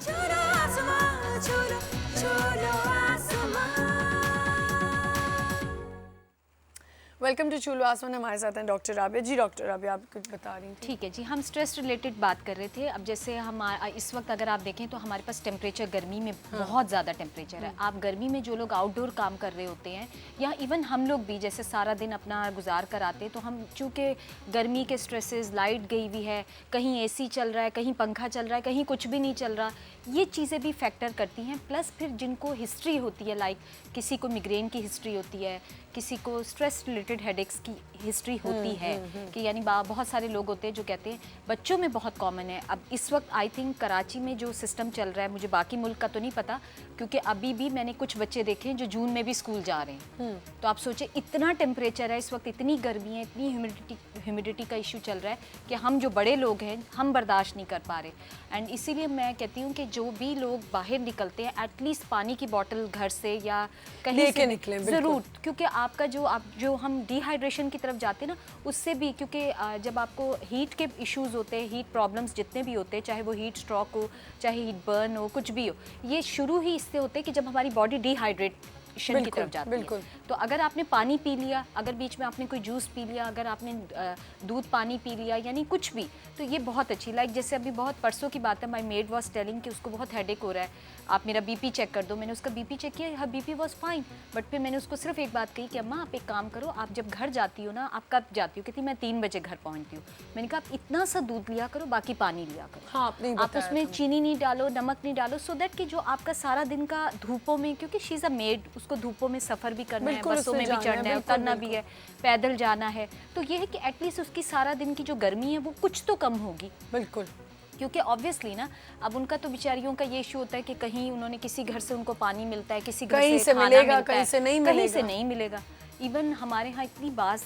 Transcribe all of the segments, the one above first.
छोड़ो आसमां, छोड़ो छोड़ो आसमां। वेलकम टू चूलो आसमान। हमारे साथ हैं डॉक्टर राबिया जी। डॉक्टर राबिया, आप कुछ बता रही थी। ठीक है जी, हम स्ट्रेस रिलेटेड बात कर रहे थे। अब जैसे हम इस वक्त अगर आप देखें तो हमारे पास टेम्परेचर गर्मी में बहुत ज़्यादा टेम्परेचर है। आप गर्मी में जो लोग आउटडोर काम कर रहे होते हैं या इवन हम लोग भी जैसे सारा दिन अपना गुजार कर आते हैं, तो हम चूँकि गर्मी के स्ट्रेसेस, लाइट गई हुई है, कहीं एसी चल रहा है, कहीं पंखा चल रहा है, कहीं कुछ भी नहीं चल रहा, ये चीज़ें भी फैक्टर करती हैं। प्लस फिर जिनको हिस्ट्री होती है, लाइक किसी को मिग्रेन की हिस्ट्री होती है, किसी को स्ट्रेस रिलेटेड हेडेक्स की हिस्ट्री होती है कि यानी बहुत सारे लोग होते हैं जो कहते हैं, बच्चों में बहुत कॉमन है। अब इस वक्त आई थिंक कराची में जो सिस्टम चल रहा है, मुझे बाकी मुल्क का तो नहीं पता, क्योंकि अभी भी मैंने कुछ बच्चे देखे हैं जो जून में भी स्कूल जा रहे हैं। तो आप सोचें, इतना टेम्परेचर है इस वक्त, इतनी गर्मी है, इतनी ह्यूमिडिटी का इशू चल रहा है कि हम जो बड़े लोग हैं हम बर्दाश्त नहीं कर पा रहे। एंड इसीलिए मैं कहती हूँ कि जो भी लोग बाहर निकलते हैं, एटलीस्ट पानी की बोतल घर से या कहीं से निकलें ज़रूर, क्योंकि आपका जो हम डिहाइड्रेशन की तरफ जाते हैं ना, उससे भी, क्योंकि जब आपको हीट के इश्यूज़ होते हैं, हीट प्रॉब्लम्स जितने भी होते हैं, चाहे वो हीट स्ट्रोक हो, चाहे हीट बर्न हो, कुछ भी हो, ये शुरू ही इससे होते हैं कि जब हमारी बॉडी डिहाइड्रेशन की तरफ जाती है। तो अगर आपने पानी पी लिया, अगर बीच में आपने कोई जूस पी लिया, अगर आपने दूध पानी पी लिया, यानी कुछ भी, तो ये बहुत अच्छी। लाइक जैसे अभी बहुत परसों की बात है, माई मेड वॉज टेलिंग कि उसको बहुत हेडेक हो रहा है, आप मेरा बीपी चेक कर दो। मैंने उसका बीपी चेक किया, हर बीपी वॉज फाइन, बट फिर मैंने उसको सिर्फ एक बात कही कि अम्मा आप एक काम करो, आप जब घर जाती हो ना, आप कब जाती हो? कहती मैं 3 बजे घर पहुंचती हूँ। मैंने कहा आप इतना सा दूध लिया करो, बाकी पानी लिया करो। हाँ, आप उसमें चीनी नहीं डालो, नमक नहीं डालो, सो दैट कि जो आपका सारा दिन का धूपों में, क्योंकि शी इज़ अ मेड, उसको धूपों में सफ़र भी करना है, बसों में भी चढ़ना है, उतरना भी है, पैदल जाना है, तो ये है कि एटलीस्ट उसकी सारा दिन की जो गर्मी है वो कुछ तो कम होगी। बिल्कुल, क्योंकि ऑब्वियसली ना, अब उनका तो बेचारियों का ये इशू होता है कि कहीं उन्होंने किसी घर से उनको पानी मिलता है, किसी घर से खाना मिलेगा, मिलता कहीं है, से नहीं कहीं मिलेगा। से नहीं मिलेगा। इवन हमारे यहाँ इतनी बास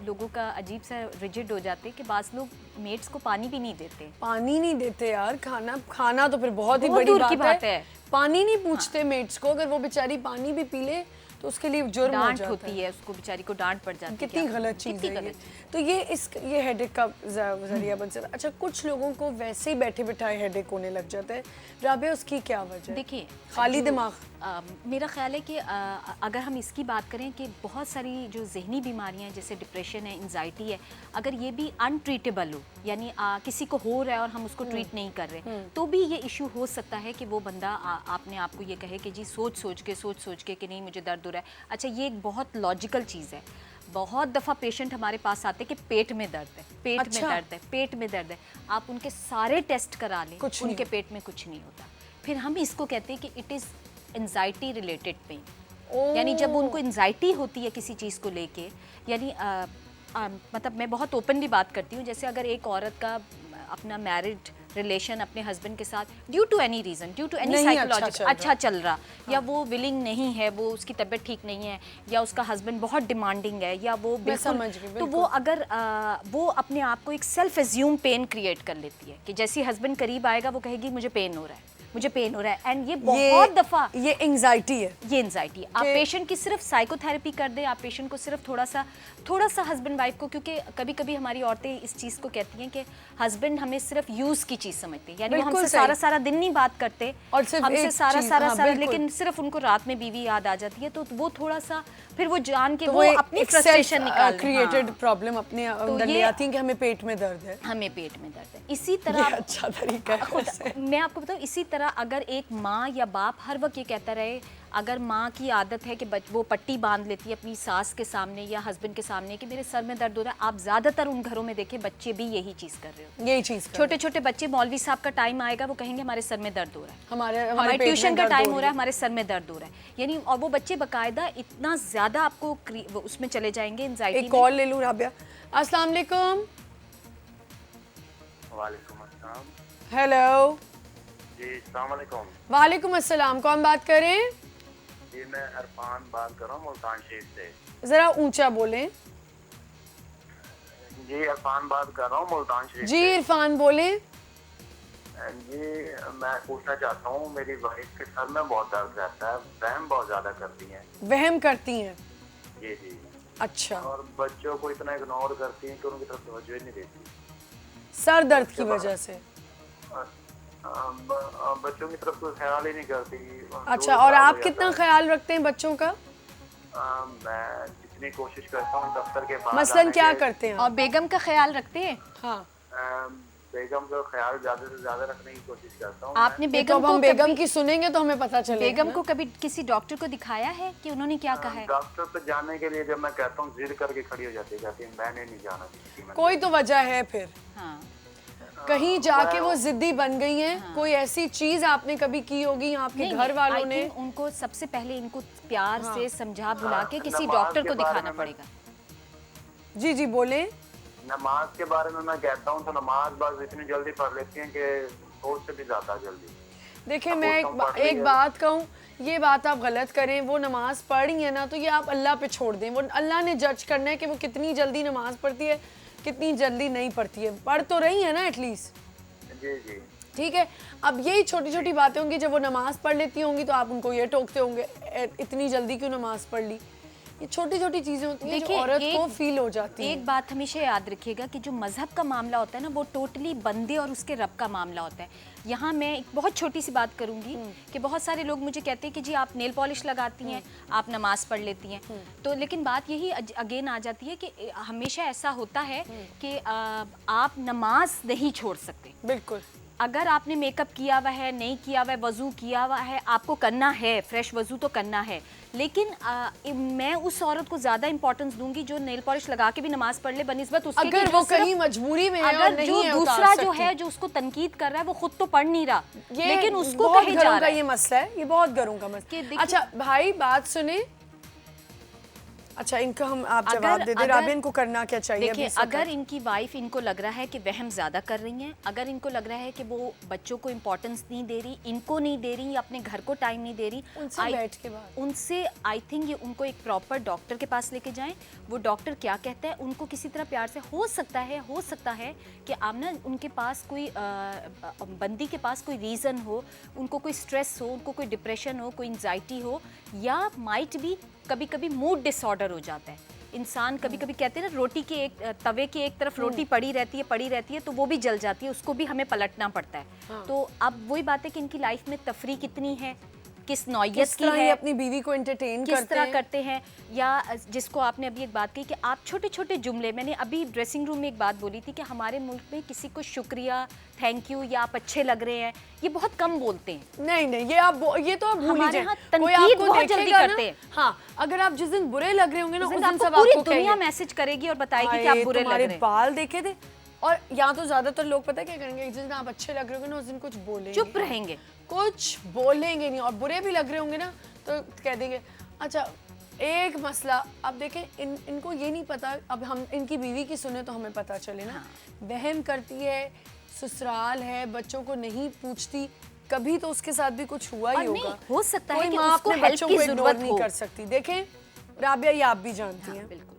लोगों का अजीब सा रिजिड हो जाते हैं कि बास लोग मेड्स को पानी भी नहीं देते। पानी नहीं देते यार, खाना तो फिर बहुत ही बहुत बड़ी दूर की बात बात है। है। पानी नहीं पूछते मेड्स को, अगर वो बेचारी पानी भी पी ले तो उसके लिए जुर्म हो डांट जाता होती है, उसको बेचारी को डांट पड़ जाती है। कितनी गलत चीज़ है ये। तो ये हेडेक का जरिया बन सकता है। अच्छा, कुछ लोगों को वैसे ही बैठे बिठाए हेडेक होने लग जाता है, राबिया उसकी क्या वजह है? देखिए, खाली दिमाग। मेरा ख्याल है कि अगर हम इसकी बात करें कि बहुत सारी जो जहनी बीमारियां हैं, जैसे डिप्रेशन है, एंजाइटी है, अगर ये भी अनट्रीटेबल हो, यानी किसी को हो रहा है और हम उसको ट्रीट नहीं कर रहे, तो भी ये इशू हो सकता है कि वो बंदा आपने आपको ये कहे कि जी सोच सोच के कि नहीं मुझे दर्द हो रहा है। अच्छा, ये एक बहुत लॉजिकल चीज़ है। बहुत दफ़ा पेशेंट हमारे पास आते हैं कि पेट में दर्द है, पेट में दर्द है, पेट में दर्द है। आप उनके सारे टेस्ट करा लें, उनके पेट में कुछ नहीं होता। फिर हम इसको कहते हैं कि it is anxiety related pen. यानी जब उनको एंजाइटी होती है किसी चीज़ को लेके, यानी मतलब मैं बहुत ओपनली बात करती हूँ, जैसे अगर एक औरत का अपना मैरिड रिलेशन अपने हस्बैंड के साथ due to any reason, due to any psychological अच्छा चल रहा, हाँ, या वो विलिंग नहीं है, वो उसकी तबीयत ठीक नहीं है, या उसका हस्बैंड बहुत डिमांडिंग है, या वो बिल्कुल, तो वो अगर वो अपने आप को एक सेल्फ एज्यूम पेन क्रिएट कर लेती है कि जैसे हस्बैंड करीब आएगा वो कहेगी मुझे पेन हो रहा है, मुझे पेन हो रहा है। एंड ये बहुत दफ़ा ये एंजाइटी है, ये एंजाइटी है। आप पेशेंट की सिर्फ साइकोथेरेपी कर दें, आप पेशेंट को सिर्फ थोड़ा सा हस्बैंड वाइफ को, क्योंकि कभी कभी हमारी औरतें इस चीज़ को कहती हैं कि हस्बैंड हमें सिर्फ यूज़ की चीज़ समझते हैं, यानी वो हमसे सारा दिन नहीं बात करते और हमसे सारा लेकिन सिर्फ उनको रात में बीवी याद आ जाती है, तो वो थोड़ा सा फिर वो जान के वो अपनी फ्रस्ट्रेशन निकाल क्रिएटेड प्रॉब्लम अपने अंदर ले आती है कि हमें पेट में दर्द है, हमें पेट में दर्द है। इसी तरह अच्छा तरीका है। मैं आपको बताऊं, इसी तरह अगर एक माँ या बाप हर वक्त ये कहता रहे, अगर माँ की आदत है कि वो पट्टी बांध लेती है अपनी सास के सामने या हस्बैंड के सामने कि मेरे सर में दर्द हो रहा है, आप ज़्यादातर उन घरों में देखें बच्चे भी यही चीज़ कर रहे हो, यही चीज़। छोटे छोटे बच्चे, मौलवी साहब का टाइम आएगा वो कहेंगे हमारे सर में दर्द हो रहा है, हमारे ट्यूशन का टाइम हो रहा है, हमारे सर में दर्द हो रहा है, यानी और वो बच्चे बाकायदा इतना ज़्यादा आपको उसमें चले जाएंगे एंजाइटी। एक कॉल ले लूँ राबिया। अस्सलाम वालेकुम। वालेकुम अस्सलाम। हेलो जी, अस्सलाम वालेकुम। वालेकुम अस्सलाम, कौन बात करें? जी, मैं इरफान बात कर रहा हूँ मुल्तान शरीफ से। जरा ऊंचा बोलें। जी, इरफान बात कर रहा हूँ मुल्तान शरीफ जी इरफान बोलें। जी, मैं पूछना चाहता हूँ, मेरी वाइफ के सर में बहुत दर्द रहता है, वहम बहुत ज्यादा करती हैं। वहम करती हैं? जी जी। अच्छा। और बच्चों को इतना इग्नोर करती हैं कि उनकी तरफ तवज्जो ही नहीं देती। सर दर्द की वजह से? बच्चों की तरफ कोई ख्याल ही नहीं करती। अच्छा, और आप कितना ख्याल रखते हैं बच्चों का? मैं जितनी कोशिश करता हूँ दफ्तर के बाद मसलन आने क्या के, करते हैं और आप? बेगम का ख्याल रखते हैं? हाँ, बेगम का ख्याल ज्यादा से ज्यादा रखने की कोशिश करता हूँ आपने तो बेगम अब को हम बेगम कभी की सुनेंगे तो हमें पता चलेगा बेगम ना। को कभी किसी डॉक्टर को दिखाया है कि उन्होंने क्या कहा है? डॉक्टर पे जाने के लिए जब मैं कहता हूँ जिद करके खड़ी हो जाती है, कहती है मैंने नहीं जाना किसी में। कोई तो वजह है फिर, हाँ, कहीं जाके वो जिद्दी बन गई हैं। कोई ऐसी चीज आपने कभी की होगी आपके नहीं, घर वालों I ने? think उनको सबसे पहले इनको प्यार से समझा बुला के किसी नमाज डॉक्टर के को बारे दिखाना में पड़ेगा। जी जी बोले। नमाज के बारे में मैं कहता हूँ तो नमाज बस इतनी जल्दी पढ़ लेती हैं कि सोच से भी ज्यादा जल्दी। देखिए अब मैं वो तो पढ़ रही एक है। बात कहूँ, ये बात आप गलत करें। वो नमाज पढ़ी है ना तो ये आप अल्लाह पे छोड़ दें। वो अल्लाह ने जज करना है कि वो कितनी जल्दी नमाज पढ़ती है, कितनी जल्दी नहीं पढ़ती है। पढ़ तो रही है ना एटलीस्ट, जी जी। ठीक है। अब यही छोटी छोटी बातें होंगी, जब वो नमाज पढ़ लेती होंगी तो आप उनको ये टोकते होंगे इतनी जल्दी क्यों नमाज पढ़ ली। ये छोटी छोटी चीजें होती हैं जो देखिए, औरत को फील हो जाती है। एक बात हमेशा याद रखिएगा कि जो मजहब का मामला होता है ना, वो टोटली बंदे और उसके रब का मामला होता है। यहाँ मैं एक बहुत छोटी सी बात करूंगी कि बहुत सारे लोग मुझे कहते हैं कि जी आप नेल पॉलिश लगाती हैं, आप नमाज पढ़ लेती हैं, तो लेकिन बात यही अगेन आ जाती है कि हमेशा ऐसा होता है कि आप नमाज नहीं छोड़ सकते। बिल्कुल। अगर आपने मेकअप किया हुआ है, नहीं किया हुआ है, वज़ू किया हुआ है, आपको करना है, फ्रेश वज़ू तो करना है, लेकिन मैं उस औरत को ज़्यादा इंपॉर्टेंस दूंगी जो नेल पॉलिश लगा के भी नमाज पढ़ ले, बनिस्बत उसके अगर कि वो जो सिर्फ- कहीं मजबूरी में है और अगर नहीं जो है दूसरा उतार जो सकती। है जो उसको तनकीद कर रहा है वो खुद तो पढ़ नहीं रहा, ये लेकिन उसको बहुत कहे घरों जा का रहा है। ये मसला है, ये बहुत घरों का कि मसला। देखिए- अच्छा भाई बात सुने। अच्छा इनका हम आप जवाब दे दे। अगर- राबिया इनको करना क्या चाहिए? देखिए, अभी इस वक्त? अगर इनकी वाइफ इनको लग रहा है कि वहम ज़्यादा कर रही हैं, अगर इनको लग रहा है कि वो बच्चों को इम्पोर्टेंस नहीं दे रही, इनको नहीं दे रही, अपने घर को टाइम नहीं दे रही, उनसे बैठ के बात। उनसे आई थिंक ये उनको एक प्रॉपर डॉक्टर के पास लेके जाएं। वो डॉक्टर क्या कहता है उनको किसी तरह प्यार से, हो सकता है कि आमना उनके पास कोई बंदी के पास कोई रीज़न हो, उनको कोई स्ट्रेस हो, उनको कोई डिप्रेशन हो, कोई एंजाइटी हो, या माइट भी कभी कभी मूड डिसऑर्डर हो जाता है। इंसान कभी कभी कहते हैं ना, रोटी के एक तवे की एक तरफ रोटी पड़ी रहती है तो वो भी जल जाती है, उसको भी हमें पलटना पड़ता है। तो अब वही बात है कि इनकी लाइफ में तफरी कितनी है, किस नौयत किस की तरह ये है, अपनी बीवी को एंटरटेन किस करते तरह हैं। करते हैं, या जिसको आपने अभी एक बात कही कि आप छोटे छोटे जुमले, मैंने अभी ड्रेसिंग रूम में एक बात बोली थी कि हमारे मुल्क में किसी को शुक्रिया, थैंक यू या आप अच्छे लग रहे हैं, ये बहुत कम बोलते हैं। नहीं ये तो आप भूल हमारे लीजिए। यहाँ कोई तनकीद आपको बहुत जल्दी देखेगा ना, करते हैं। हाँ, अगर आप जिस दिन बुरे लग रहे होंगे ना उस दिन आपको सब पूरी आपको दुनिया कहेंगे, मैसेज करेगी और बताएगी कि हाय, आप बुरे लग तुम्हारे रहे हैं। बाल देखे थे। और यहाँ तो ज्यादातर लोग पता है क्या करेंगे, जिस दिन आप अच्छे लग रहे होंगे ना उस दिन कुछ बोलेंगे, चुप रहेंगे। कुछ बोलेंगे नहीं। और बुरे भी लग रहे होंगे ना तो कह देंगे। अच्छा एक मसला अब देखें, इनको ये नहीं पता। अब हम इनकी बीवी की सुने तो हमें पता चले ना। वहम करती है, ससुराल है, बच्चों को नहीं पूछती, कभी तो उसके साथ भी कुछ हुआ ही और नहीं, होगा। हो सकता है कोई कि माँ उसको अपने हेल्प बच्चों की को इग्नोर जरूरत नहीं हो। कर सकती। देखें राबिया, ये आप भी जानती हैं, बिल्कुल।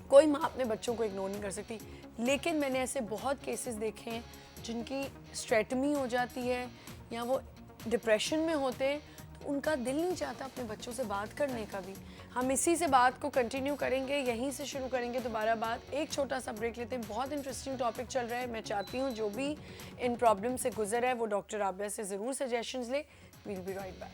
कोई माँ अपने बच्चों को इग्नोर नहीं कर सकती। लेकिन मैंने ऐसे बहुत केसेस देखे हैं जिनकी स्ट्रेटमी हो जाती है या वो डिप्रेशन में होते हैं, तो उनका दिल नहीं चाहता अपने बच्चों से बात करने का भी। हम इसी से बात को कंटिन्यू करेंगे, यहीं से शुरू करेंगे दोबारा बात। एक छोटा सा ब्रेक लेते हैं। बहुत इंटरेस्टिंग टॉपिक चल रहा है। मैं चाहती हूँ जो भी इन प्रॉब्लम से गुजर है वो डॉक्टर राबिया से ज़रूर सजेशंस ले। We'll be right back.